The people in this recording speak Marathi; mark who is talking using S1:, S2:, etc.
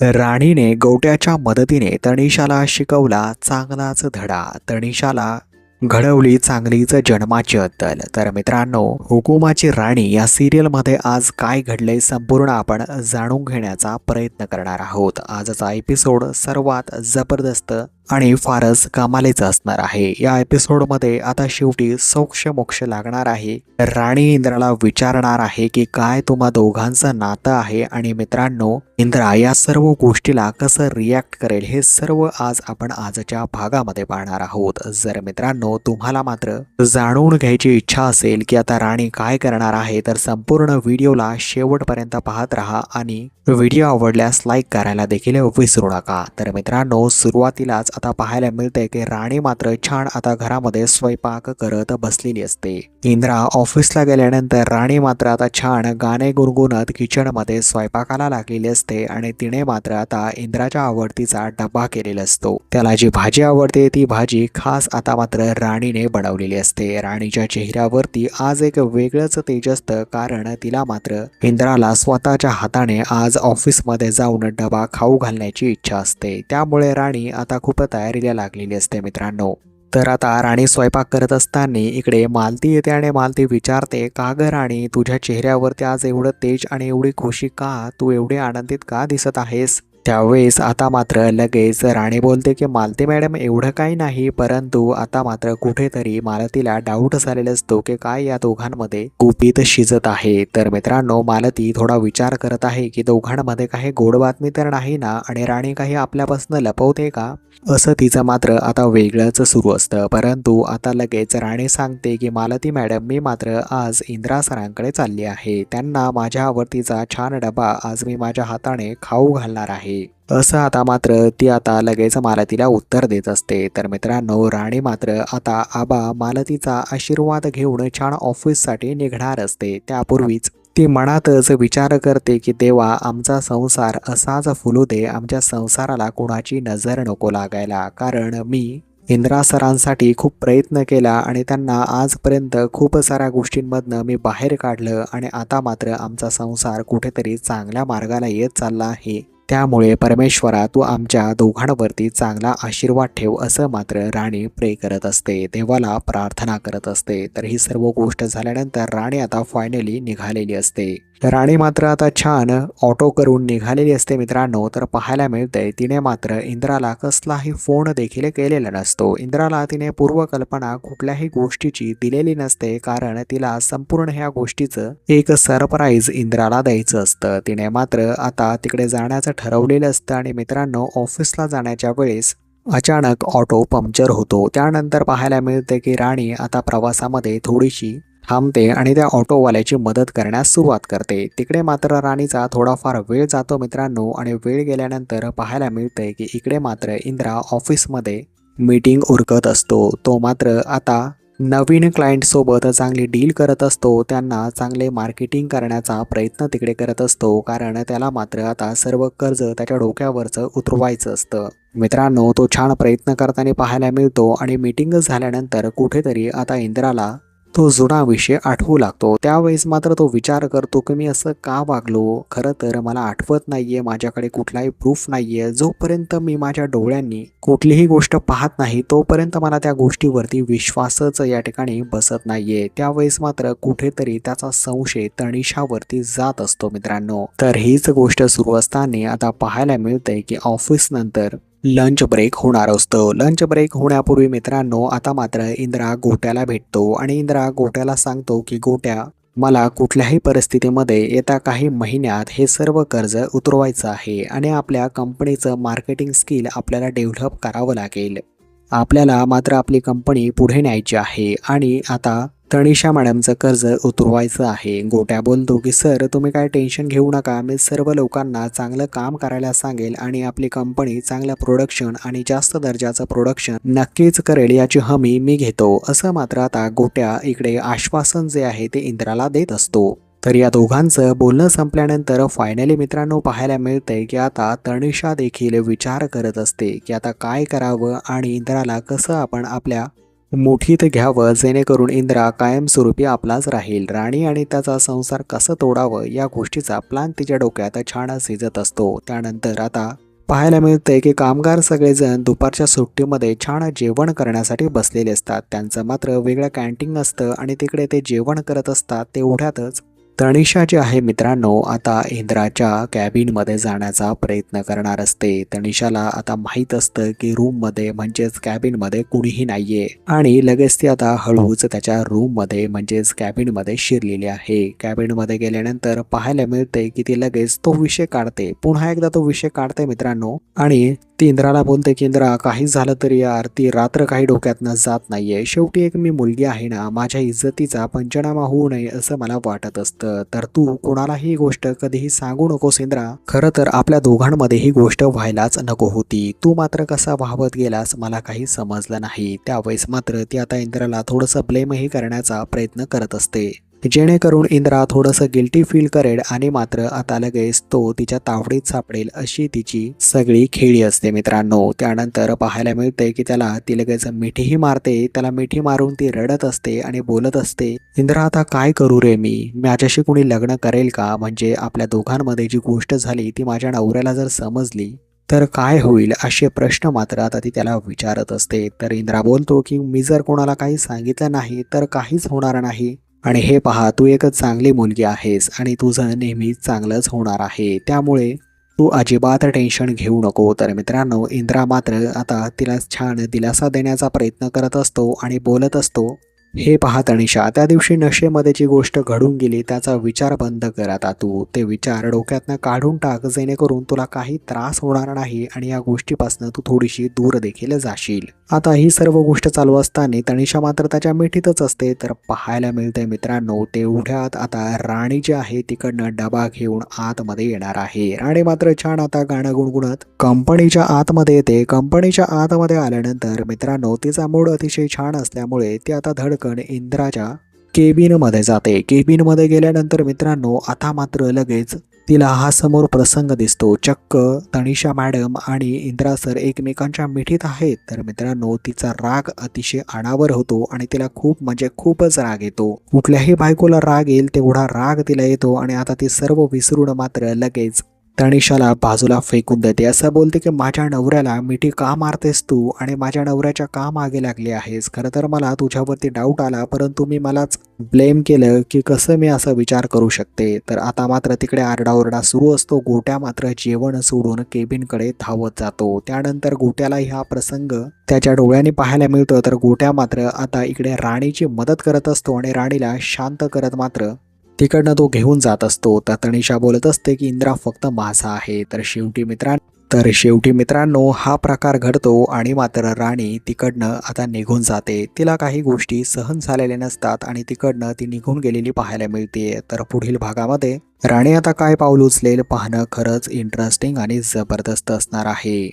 S1: राणीने गोट्याच्या मदतीने तनिषाला शिकवला चांगलाच धडा. तनिषाला घडवली चांगलीच जन्माची अद्दल. तर मित्रांनो, हुकुमाची राणी या सिरियलमध्ये आज काय घडले संपूर्ण आपण जाणून घेण्याचा प्रयत्न करणार आहोत. आजचा एपिसोड सर्वात जबरदस्त आणि फारच कमालीचा असणार आहे. या एपिसोडमध्ये आता शेवटी सोक्ष मोक्ष लागणार आहे. राणी इंद्राला विचारणार आहे की काय तुम्हा दोघांचं नातं आहे, आणि मित्रांनो, इंद्रा या सर्व गोष्टीला कसं रिॲक्ट करेल हे सर्व आज आपण आजच्या भागामध्ये पाहणार आहोत. जर मित्रांनो तुम्हाला मात्र जाणून घ्यायची इच्छा असेल की आता राणी काय करणार आहे, तर संपूर्ण व्हिडिओला शेवटपर्यंत पाहत राहा आणि व्हिडिओ आवडल्यास लाईक करायला देखील विसरू नका. तर मित्रांनो, सुरुवातीलाच आता पाहायला मिळते की राणी मात्र छान आता घरामध्ये स्वयंपाक करत बसलेली असते. इंद्रा ऑफिसला गेल्यानंतर राणी मात्र आता छान गाणे गुणगुणत किचनमध्ये स्वयंपाकाला लागलेली असते आणि तिने मात्र आता इंद्राच्या आवडतीचा डब्बा केलेला असतो. त्याला जी भाजी आवडते ती भाजी खास आता मात्र राणीने बनवलेली असते. राणीच्या चेहऱ्यावरती आज एक वेगळंच तेज असतं, कारण तिला मात्र इंद्राला स्वतःच्या हाताने आज ऑफिसमध्ये जाऊन डबा खाऊ घालण्याची इच्छा असते. त्यामुळे राणी आता खूप तयारीला लागलेली असते मित्रांनो. तर आता राणी स्वयंपाक करत असताना इकडे मालती येते आणि मालती विचारते, का ग राणी, तुझ्या चेहऱ्यावरती आज एवढं तेज आणि एवढी खुशी का? तू एवढी आनंदित का दिसत आहेस? त्यावेळेस आता मात्र लगेच राणी बोलते की मालती मॅडम, एवढं काही नाही, परंतु आता मात्र कुठेतरी मालतीला डाऊट झालेला असतो की काय या दोघांमध्ये गुपित शिजत आहे. तर मित्रांनो, मालती थोडा विचार करत आहे की दोघांमध्ये काही गोड बातमी तर नाही ना, आणि राणी काही आपल्यापासून लपवते का, असं तिचं मात्र आता वेगळंच सुरू असतं. परंतु आता लगेच राणी सांगते की मालती मॅडम, मी मात्र आज इंद्रा सरांकडे चालली आहे. त्यांना माझ्या आवडतीचा छान डबा आज मी माझ्या हाताने खाऊ घालणार आहे, असं आता मात्र ती आता लगेच मालतीला उत्तर देत असते. तर मित्रांनो, राणी मात्र आता आबा मालतीचा आशीर्वाद घेऊन छान ऑफिससाठी निघणार असते. त्यापूर्वीच ती मनातच विचार करते की देवा, आमचा संसार असाच फुलू दे, आमच्या संसाराला कुणाची नजर नको लागायला, कारण मी इंद्रा सरांसाठी खूप प्रयत्न केला आणि त्यांना आजपर्यंत खूप साऱ्या गोष्टींमधनं मी बाहेर काढलं, आणि आता मात्र आमचा संसार कुठेतरी चांगल्या मार्गाला येत चालला आहे. त्यामुळे परमेश्वरा, तू आमच्या दोघांवरती चांगला आशीर्वाद ठेव, असं मात्र राणी प्रे करत असते, देवाला प्रार्थना करत असते. तर ही सर्व गोष्ट झाल्यानंतर राणी आता फायनली निघालेली असते. राणी मात्र आता छान ऑटो करून निघालेली असते मित्रांनो. तर पाहायला मिळतंय तिने मात्र इंद्राला कसलाही फोन देखील केलेला नसतो. इंद्राला तिने पूर्वकल्पना कुठल्याही गोष्टीची दिलेली नसते, कारण तिला संपूर्ण ह्या गोष्टीचं एक सरप्राईज इंद्राला द्यायचं असतं. तिने मात्र आता तिकडे जाण्याचं ठरवलेलं असतं आणि मित्रांनो, ऑफिसला जाण्याच्या वेळेस अचानक ऑटो पंक्चर होतो. त्यानंतर पाहायला मिळते की राणी आता प्रवासामध्ये थोडीशी थांबते आणि त्या ऑटोवाल्याची मदत करण्यास सुरुवात करते. तिकडे मात्र राणीचा थोडाफार वेळ जातो मित्रांनो, आणि वेळ गेल्यानंतर पाहायला मिळतंय की इकडे मात्र इंद्रा ऑफिसमध्ये मीटिंग उरकत असतो. तो मात्र आता नवीन क्लायंटसोबत चांगली डील करत असतो. त्यांना चांगले मार्केटिंग करण्याचा प्रयत्न तिकडे करत असतो, कारण त्याला मात्र आता सर्व कर्ज त्याच्या डोक्यावरचं उतरवायचं असतं. मित्रांनो, तो छान प्रयत्न करताना पाहायला मिळतो, आणि मीटिंग झाल्यानंतर कुठेतरी आता इंद्राला तो जुना विषय आठवू लागतो. त्यावेळेस मात्र तो विचार करतो की मी असं का वागलो, खरं तर मला आठवत नाहीये, माझ्याकडे कुठलाही प्रूफ नाहीये. जोपर्यंत मी माझ्या डोळ्यांनी कुठलीही गोष्ट पाहत नाही तोपर्यंत मला त्या गोष्टीवरती विश्वासच या ठिकाणी बसत नाहीये. त्यावेळेस मात्र कुठेतरी त्याचा संशय तनिषावरती जात असतो मित्रांनो. तर हीच गोष्ट सुरू असताना आता पाहायला मिळतंय की ऑफिस नंतर लंच ब्रेक होणार असतो. लंच ब्रेक होण्यापूर्वी मित्रांनो, आता मात्र इंद्रा गोट्याला भेटतो आणि इंद्रा गोट्याला सांगतो की गोट्या, मला कुठल्याही परिस्थितीमध्ये येत्या काही महिन्यात हे सर्व कर्ज उतरवायचं आहे आणि आपल्या कंपनीचं मार्केटिंग स्किल आपल्याला डेव्हलप करावं लागेल. आपल्याला मात्र आपली कंपनी पुढे न्यायची आहे आणि आता तनिषा मॅडमचं कर्ज उतरवायचं आहे. गोट्या बोलतो की सर, तुम्ही काय टेन्शन घेऊ नका, मी सर्व लोकांना चांगलं काम करायला सांगेल आणि आपली कंपनी चांगलं प्रोडक्शन आणि जास्त दर्जाचं प्रोडक्शन नक्कीच करेल, याची हमी मी घेतो, असं मात्र आता गोट्या इकडे आश्वासन जे आहे ते इंद्राला देत असतो. तर या दोघांचं बोलणं संपल्यानंतर फायनली मित्रांनो पाहायला मिळतंय की आता तनिषा देखील विचार करत असते की आता काय करावं आणि इंद्राला कसं आपण आपल्या मुठीत घ्यावं जेणेकरून इंद्रा कायमस्वरूपी आपलाच राहील. राणी आणि त्याचा संसार कसं तोडावं या गोष्टीचा प्लान तिच्या डोक्यात छान शिजत असतो. त्यानंतर आता पाहायला मिळतंय की कामगार सगळेजण दुपारच्या सुट्टीमध्ये छान जेवण करण्यासाठी बसलेले असतात. त्यांचं मात्र वेगळं कॅन्टीन असतं आणि तिकडे ते जेवण करत असतात. तेवढ्यातच तनिषा जी आहे मित्रांनो आता इंद्राच्या कॅबिनमध्ये जाण्याचा प्रयत्न करणार असते. तनिषाला आता माहीत असतं की रूममध्ये म्हणजेच कॅबिनमध्ये कुणीही नाहीये आणि लगेच ती आता हळूच त्याच्या रूममध्ये म्हणजेच कॅबिनमध्ये शिरलेली आहे. कॅबिनमध्ये गेल्यानंतर पाहायला मिळते की ती लगेच तो विषय काढते. पुन्हा एकदा तो विषय काढते मित्रांनो आणि ती इंद्राला बोलते की इंद्रा काही झालं तरी यार ती रात्र काही डोक्यातनं जात नाहीये. शेवटी एक मी मुलगी आहे ना, माझ्या इज्जतीचा पंचनामा होऊ नये असं मला वाटत असतं. तर तू कोणालाही ही गोष्ट कधीही सांगू नकोस इंद्रा. खरं तर आपल्या दोघांमध्ये ही गोष्ट व्हायलाच नको होती. तू मात्र कसा वाहवत गेलास मला काही समजलं नाही. त्यावेळेस मात्र ती आता इंद्राला थोडंसं ब्लेमही करण्याचा प्रयत्न करत असते जेणेकरून इंद्रा थोडंसं गिल्टी फील करेल आणि मात्र आता लगेच तो तिच्या तावडीत सापडेल अशी तिची सगळी खेळी असते मित्रांनो. त्यानंतर पाहायला मिळते की त्याला ती लगेच मिठीही मारते. त्याला मिठी मारून ती रडत असते आणि बोलत असते इंद्रा आता काय करू रे मी माझ्याशी कुणी लग्न करेल का? म्हणजे आपल्या दोघांमध्ये जी गोष्ट झाली ती माझ्या नवऱ्याला जर समजली तर काय होईल असे प्रश्न मात्र आता ती त्याला विचारत असते. तर इंद्रा बोलतो की मी जर कोणाला काही सांगितलं नाही तर काहीच होणार नाही आणि हे पहा तू एक चांगली मुलगी आहेस आणि तुझं नेहमी चांगलंच होणार आहे. त्यामुळे तू अजिबात टेन्शन घेऊ नको. तर मित्रांनो इंद्रा मात्र आता तिला छान दिलासा देण्याचा प्रयत्न करत असतो आणि बोलत असतो हे पहा तनिषा त्या दिवशी नशेमध्ये जी गोष्ट घडून गेली त्याचा विचार बंद कर. आता तू ते विचार डोक्यातनं काढून टाक जेणेकरून तुला काही त्रास होणार नाही आणि या गोष्टीपासून तू थोडीशी दूर देखील जाशील. आता ही सर्व गोष्ट चालू असताना तनिषा मात्र त्याच्या मिठीतच असते. तर पाहायला मिळतंय मित्रांनो तेवढ्यात आता राणी जी आहे तिकडनं डबा घेऊन आतमध्ये येणार आहे. राणी मात्र छान आता गाणं गुणगुणत कंपनीच्या आतमध्ये येते. कंपनीच्या आतमध्ये आल्यानंतर मित्रांनो तिचा मूड अतिशय छान असल्यामुळे ती आता धडकन इंद्राच्या केबिनमध्ये जाते. केबिनमध्ये गेल्यानंतर मित्रांनो आता मात्र लगेच तिला हा समोर प्रसंग दिसतो. चक्क तनिषा मॅडम आणि इंद्रा सर एकमेकांच्या मिठीत आहेत. तर मित्रांनो तिचा राग अतिशय अनावर होतो आणि तिला खूप म्हणजे खूपच राग येतो. कुठल्याही बायकोला राग येईल तेवढा राग तिला येतो आणि आता ती सर्व विसरून मात्र लगेच तनिषाला बाजूला फेकून देते. असं बोलते की माझ्या नवऱ्याला मिठी का मारतेस तू आणि माझ्या नवऱ्याच्या का मागे लागली आहेस? खरं तर मला तुझ्यावरती डाऊट आला परंतु मी मलाच ब्लेम केलं की कसं मी असा विचार करू शकते. तर आता मात्र तिकडे आरडाओरडा सुरू असतो. गोट्या मात्र जेवण सोडून केबिनकडे धावत जातो. त्यानंतर गोट्यालाही हा प्रसंग त्याच्या डोळ्यांनी पाहायला मिळतो. तर गोट्या मात्र आता इकडे राणीची मदत करत असतो आणि राणीला शांत करत मात्र तिकडनं तो घेऊन जात असतो. तर तनिषा बोलत असते की इंद्रा फक्त माझा आहे. तर शेवटी मित्रांनो हा प्रकार घडतो आणि मात्र राणी तिकडनं आता निघून जाते. तिला काही गोष्टी सहन झालेल्या नसतात आणि तिकडनं ती निघून गेलेली पाहायला मिळते. तर पुढील भागामध्ये राणी आता काय पाऊल उचलेल पाहणं खरंच इंटरेस्टिंग आणि जबरदस्त असणार आहे.